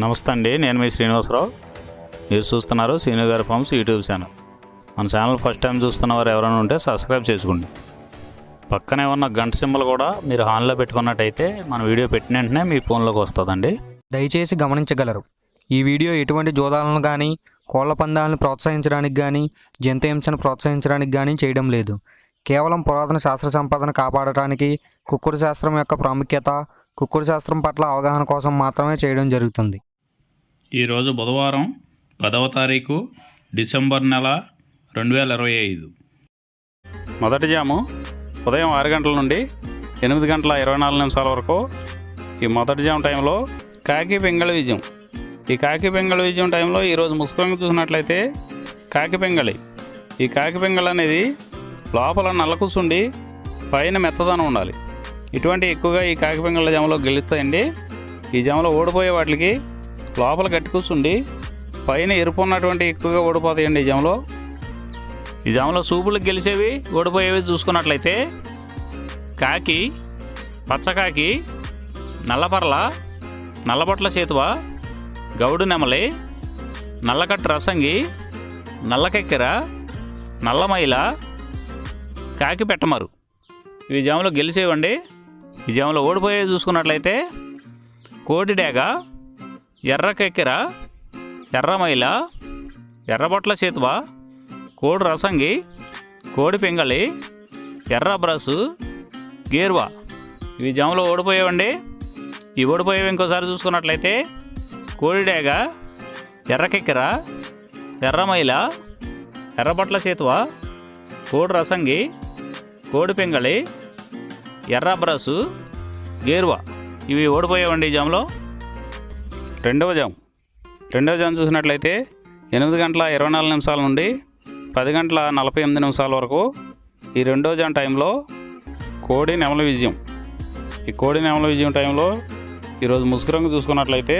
నమస్తే అండి, నేను మీ శ్రీనివాసరావు. మీరు చూస్తున్నారు శ్రీను గారి ఫార్మ్స్ యూట్యూబ్ ఛానల్. మన ఛానల్ ఫస్ట్ టైం చూస్తున్న వారు ఎవరైనా ఉంటే సబ్స్క్రైబ్ చేసుకోండి. పక్కనే ఉన్న గంట సింబల్ కూడా మీరు ఆన్లో పెట్టుకున్నట్టయితే మన వీడియో పెట్టిన వెంటనే మీ ఫోన్లోకి వస్తుందండి. దయచేసి గమనించగలరు, ఈ వీడియో ఎటువంటి జోదాలను కానీ కోళ్ల పందాలను ప్రోత్సహించడానికి కానీ జంతు హింసను ప్రోత్సహించడానికి కానీ చేయడం లేదు. కేవలం పురాతన శాస్త్ర సంపదను కాపాడటానికి, కుక్కుడు శాస్త్రం యొక్క ప్రాముఖ్యత, కుక్కుడు శాస్త్రం పట్ల అవగాహన కోసం మాత్రమే చేయడం జరుగుతుంది. ఈరోజు బుధవారం 10వ తారీఖు డిసెంబర్ నెల 2025. మొదటి జాము ఉదయం 6 గంటల నుండి 8 గంటల 24 నిమిషాల వరకు. ఈ మొదటి జాము టైంలో కాకి పింగళి విజయం. ఈ కాకి పింగళి విజయం టైంలో ఈరోజు ముసుగురంగు చూసినట్లయితే కాకి పింగళి. ఈ కాకి పింగళి అనేది లోపల నల్ల కూసుండి పైన మెత్తదనం ఉండాలి. ఇటువంటి ఎక్కువగా ఈ కాకి పింగళ జామలో గెలుస్తాయండి. ఈ జామలో ఓడిపోయే వాటికి లోపల గట్టి కూసుండి పైన ఎరుపు ఉన్నటువంటి ఎక్కువగా ఓడిపోతాయండి. ఈ జామలో సూపులకు గెలిచేవి ఓడిపోయేవి చూసుకున్నట్లయితే కాకి, పచ్చకాకి, నల్లపర్ల, నల్లబొట్ల చేతువ, గౌడు నెమలి, నల్లకట్టు రసంగి, నల్లకెక్కెర, నల్లమైల, కాకి పెట్టమరు. ఇవి జామలో గెలిచేవండి. ఈ జామలో ఓడిపోయేవి చూసుకున్నట్లయితే కోటి డేగ, ఎర్ర కెక్కెర, ఎర్రమైల, ఎర్రబొట్ల చేతువ, కోడి రసంగి, కోడి పింగళి, ఎర్ర బ్రసు, గేర్వా. ఇవి జామలో ఓడిపోయేవండి. ఈ ఓడిపోయేవి ఇంకోసారి చూసుకున్నట్లయితే కోడి డేగ, ఎర్ర కెక్కెర, ఎర్రమైల, ఎర్రబొట్ల చేతువ, కోడి రసంగి, కోడి పింగళి, ఎర్ర బ్రసు, గేర్వా. ఇవి ఓడిపోయేవండి ఈ జామ్లో. రెండవ జామ్ చూసినట్లయితే 8 గంటల 24 నిమిషాల నుండి 10 గంటల 48 నిమిషాల వరకు. ఈ రెండవ జామ్ టైంలో కోడి నెమలి విజయం. ఈ కోడి నెమలి విజయం టైంలో ఈరోజు ముసుగు రంగు చూసుకున్నట్లయితే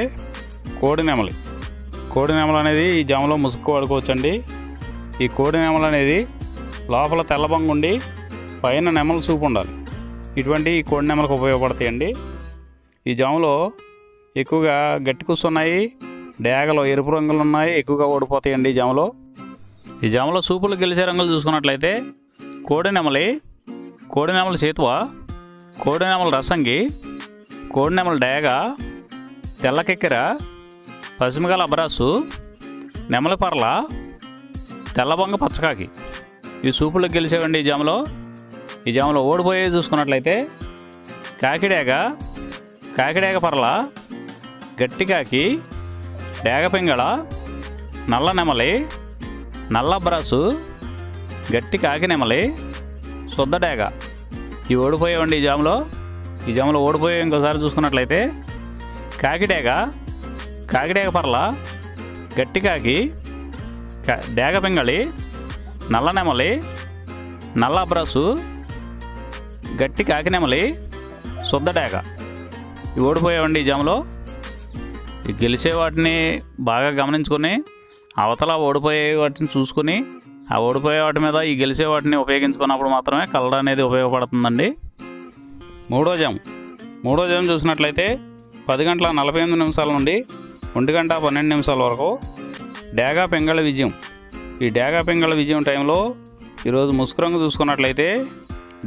కోడి నెమలి అనేది ఈ జామ్లో ముసుగు వాడుకోవచ్చండి. ఈ కోడి నెమలి అనేది లోపల తెల్లబంగుండి పైన నెమల సూపు ఉండాలి. ఇటువంటి ఈ కోడి నెమలకు ఉపయోగపడతాయండి. ఈ జాములో ఎక్కువగా గట్టి కూస్తున్నాయి, డేగలో ఎరుపు రంగులు ఉన్నాయి, ఎక్కువగా ఓడిపోతాయండి ఈ జాములో సూపులు గెలిచే రంగులు చూసుకున్నట్లయితే కోడి నెమలి చేతువ, కోడి నెమల రసంగి, కోడి నెమల డేగ, తెల్లకెక్కెర, పసిమిగల అబ్రాసు, నెమలి పర్ల, తెల్లబొంగ పచ్చకాకి. ఈ సూపులు గెలిచేవండి ఈ జాములో ఓడిపోయేవి చూసుకున్నట్లయితే కాకిడేగ పర్ల, గట్టి కాకి, డేగ పింగళ, నల్ల నెమలి, నల్ల బ్రాసు, గట్టి కాకి నెమలి, శుద్ధ డేగ. ఇవి ఓడిపోయేవండి ఈ జాములో ఓడిపోయే ఇంకోసారి చూసుకున్నట్లయితే కాకిడేగ పర్ల, గట్టి కాకి, డేగ పింగళి, నల్ల నెమలి, నల్ల బ్రాసు, గట్టి కాకి నెమలి, శుద్ధ డేగ. ఇవి ఓడిపోయావండి ఈ జాములో. ఈ గెలిచే వాటిని బాగా గమనించుకొని అవతల ఓడిపోయే వాటిని చూసుకొని ఆ ఓడిపోయే వాటి మీద ఈ గెలిచే వాటిని ఉపయోగించుకున్నప్పుడు మాత్రమే కలర్ అనేది ఉపయోగపడుతుందండి. మూడో జాము చూసినట్లయితే 10 గంటల 48 నిమిషాల నుండి 1 గంట 12 నిమిషాల వరకు డేగా పింగళ విజయం. ఈ డేగా పింగళ విజయం టైంలో ఈరోజు ముసుగు రంగు చూసుకున్నట్లయితే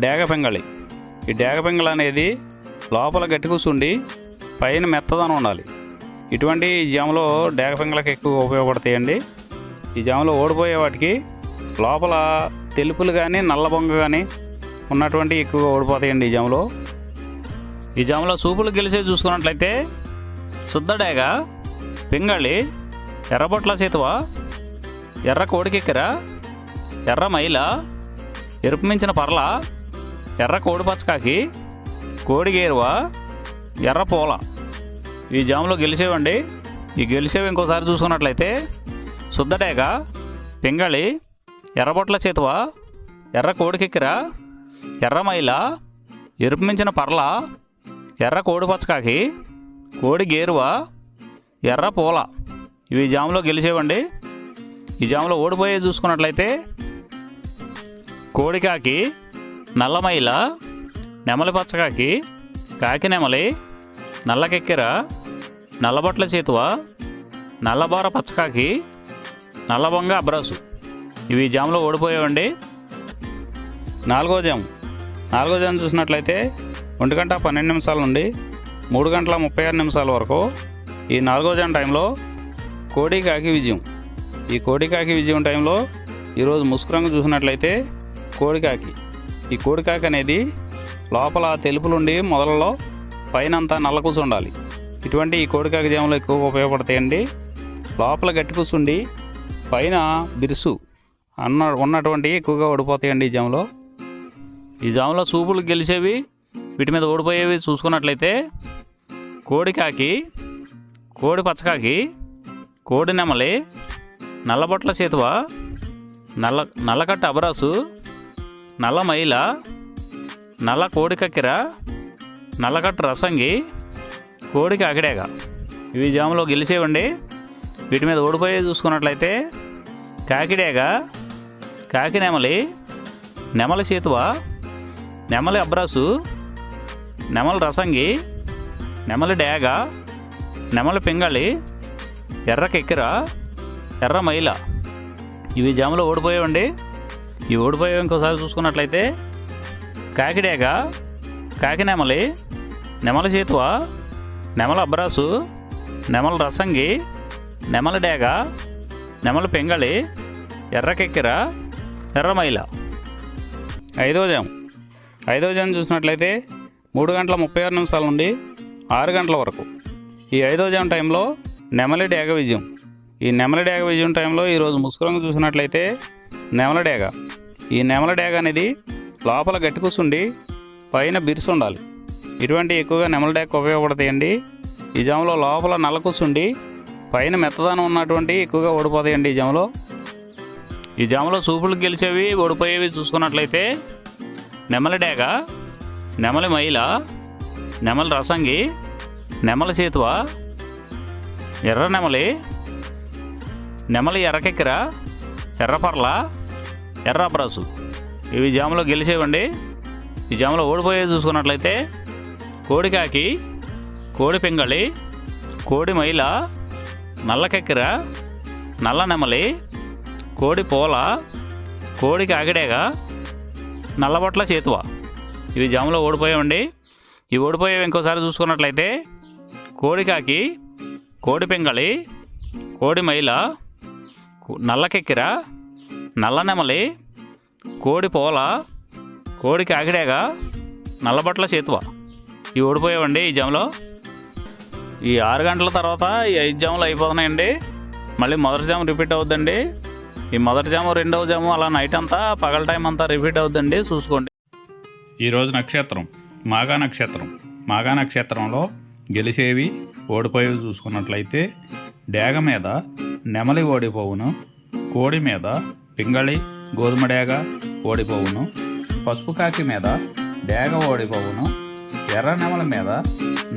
డేగ పింగళి. ఈ డేగ పింగళి అనేది లోపల గట్టి కూసుండి పైన మెత్తదనం ఉండాలి. ఇటువంటి ఈ జాములో డేగ పింగళకి ఎక్కువ ఉపయోగపడతాయండి. ఈ జాములో ఓడిపోయే వాటికి లోపల తెలుపులు కానీ నల్ల బొంగ కానీ ఉన్నటువంటి ఎక్కువగా ఓడిపోతాయండి ఈ జాములో సూపులు గెలిచే చూసుకున్నట్లయితే శుద్ధ డేగ, పింగళి, ఎర్రబొట్ల చేతువ, ఎర్ర కోడికెక్కెర, ఎర్ర మైల, ఎరుపు మించిన పర్ల, ఎర్ర కోడి పచ్చకాకి, కోడి గేరువా, ఎర్ర పూల. ఈ జాములో గెలిచేవండి. ఈ గెలిచేవి ఇంకోసారి చూసుకున్నట్లయితే శుద్ధ డేగ, పింగళి, ఎర్రబొట్ల చేతువ, ఎర్ర కోడికెక్కెర, ఎర్ర మైల, ఎరుపు మించిన పర్ల, ఎర్ర కోడి పచ్చకాకి, కోడి గేరువా, ఎర్ర పూల. ఇవి జాములో గెలిచేవండి. ఈ జాములో ఓడిపోయే చూసుకున్నట్లయితే కోడికాకి, నల్లమైల, నెమలి పచ్చకాకి, కాకి నెమలి, నల్లకెక్కెర, నల్లబొట్ల చేతువ, నల్లబోర పచ్చకాకి, నల్లబొంగ అబ్రాసు. ఇవి జాములో ఓడిపోయావండి. నాలుగో జాము చూసినట్లయితే 1 గంట 12 నిమిషాల నుండి 3 గంటల 36 నిమిషాల వరకు ఈ 4వ జాము టైంలో కోడి కాకి విజయం. ఈ కోడి కాకి విజయం టైంలో ఈరోజు ముసుగు రంగు చూసినట్లయితే కోడికాకి. ఈ కోడికాకి అనేది లోపల తెలుపులుండి మొదలలో పైన అంతా నల్ల కూసు ఉండాలి. ఇటువంటి ఈ కోడికాకి జాములు ఎక్కువగా ఉపయోగపడతాయండి. లోపల గట్టి కూసుండి పైన బిరుసు ఉన్నటువంటి ఎక్కువగా ఓడిపోతాయండి ఈ జాములో. ఈ జాములో సూపులు గెలిచేవి, వీటి మీద ఓడిపోయేవి చూసుకున్నట్లయితే కోడికాకి, కోడి పచ్చకాకి, కోడి నెమలి, నల్లబొట్ల చేతువ, నల్లకట్ట అబరాసు, నల్ల మైల, నల్ల కోడి కక్కెర, నల్లకట్ట రసంగి, కోడి కాకిడేగ. ఇవి జాములో గెలిచేవండి. వీటి మీద ఓడిపోయే చూసుకున్నట్లయితే కాకిడేగ, కాకి నెమలి, నెమలి చేతువ, నెమలి అబ్రాసు, నెమలి రసంగి, నెమలి డేగ, నెమలి పింగళి, ఎర్ర కెక్కెర, ఎర్ర మైల. ఇవి జాములో ఓడిపోయావండి. ఇవి ఓడిపోయావు ఇంకోసారి చూసుకున్నట్లయితే కాకిడేగ, కాకి నెమలి, నెమలి చేతువ, నెమలి అబ్రాసు, నెమలి రసంగి, నెమలి డేగ, నెమలి పింగళి, ఎర్ర కెక్కెర, ఎర్ర మైల. ఐదవ జాము చూసినట్లయితే 3 గంటల 36 నిమిషాల నుండి 6 గంటల వరకు ఈ 5వ జాము టైంలో నెమలి డేగ విజయం. ఈ నెమలి డేగ విజయం టైంలో ఈరోజు ముసుగు రంగు చూసినట్లయితే నెమలి డేగ. ఈ నెమలి డేగ అనేది లోపల గట్టి కూసుండి పైన బిరుసు ఉండాలి. ఇటువంటి ఎక్కువగా నెమలి డేగ ఉపయోగపడతాయండి. ఈ జాములో లోపల నల్ల కూసుండి పైన మెత్తదనం ఉన్నటువంటి ఎక్కువగా ఓడిపోతాయండి ఈ జాములో. ఈ జాములో సూపులు గెలిచేవి, ఓడిపోయేవి చూసుకున్నట్లయితే నెమలి డేగ, నెమలి మైల, నెమలి రసంగి, నెమలి చేతువ, ఎర్ర నెమలి, నెమలి ఎర్రకెక్కెర, ఎర్రపర్ల, ఎర్ర అబ్రాసు. ఇవి జాములో గెలిచేవండి. ఈ జాములో ఓడిపోయేవి చూసుకున్నట్లయితే కోడికాకి, కోడి పింగళి, కోడి మైల, నల్ల కెక్కెర, నల్ల నెమలి, కోడి పోల, కోడి కాకిడేగ, నల్లబొట్ల చేతువ. ఇవి జాములో ఓడిపోయావండి. ఇవి ఓడిపోయేవి ఇంకోసారి చూసుకున్నట్లయితే కోడికాకి, కోడి పింగళి, కోడి మైల, నల్ల కెక్కెర, నల్ల నెమలి, కోడి పోల, కోడి కాకిడేగ, నల్లబొట్ల చేతువ. ఇవి ఓడిపోయావండి ఈ జాములో. ఈ 6 గంటల తర్వాత ఈ 5 జాములు అయిపోతున్నాయండి. మళ్ళీ మొదటి జాము రిపీట్ అవుద్దండి. ఈ మొదటి జాము, రెండవ జాము అలా నైట్ అంతా పగల టైం అంతా రిపీట్ అవుద్దండి, చూసుకోండి. ఈరోజు నక్షత్రం మాఘ నక్షత్రంలో గెలిచేవి, ఓడిపోయేవి చూసుకున్నట్లయితే డేగ మీద నెమలి ఓడిపోవును, కోడి మీద పింగళి గోధుమ డేగ ఓడిపోవును, పసుపు కాకి మీద డేగ ఓడిపోవును, ఎర్ర నెమలి మీద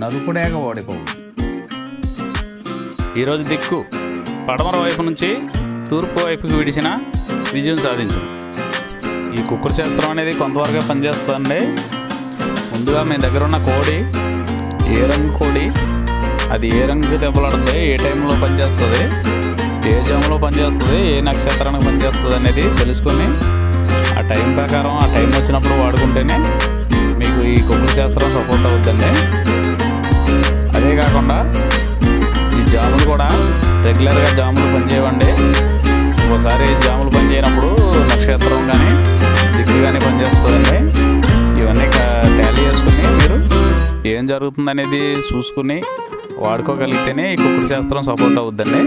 నలుపు డేగ ఓడిపోవును. ఈరోజు దిక్కు పడమర వైపు నుంచి తూర్పు వైపుకి విడిచిన విజయం సాధించు. ఈ కుక్కర్ శాస్త్రం అనేది కొంతవరకే పనిచేస్తుందండి. ముందుగా మీ దగ్గర ఉన్న కోడి ఏ రంగు కోడి, అది ఏ రంగు దెబ్బలాడుతుంది, ఏ టైంలో పనిచేస్తుంది, ఏ జాములో పనిచేస్తుంది, ఏ నక్షత్రానికి పనిచేస్తుంది అనేది తెలుసుకొని ఆ టైం ప్రకారం ఆ టైం వచ్చినప్పుడు వాడుకుంటేనే మీకు ఈ కుక్కర్ శాస్త్రం సపోర్ట్ అవుతుందండి. అదే కాకుండా ఈ జాములు కూడా రెగ్యులర్గా జాములు పనిచేయవండి. ఒకసారి జాములు పనిచేయనప్పుడు నక్షత్రం కానీ దిక్కు కానీ పనిచేస్తుందండి. ఇవన్నీ టాలీ చేసుకుని మీరు ఏం జరుగుతుందనేది చూసుకుని వాడుకోగలిగితేనే ఈ కుక్కర్ శాస్త్రం సపోర్ట్ అవుద్దండి.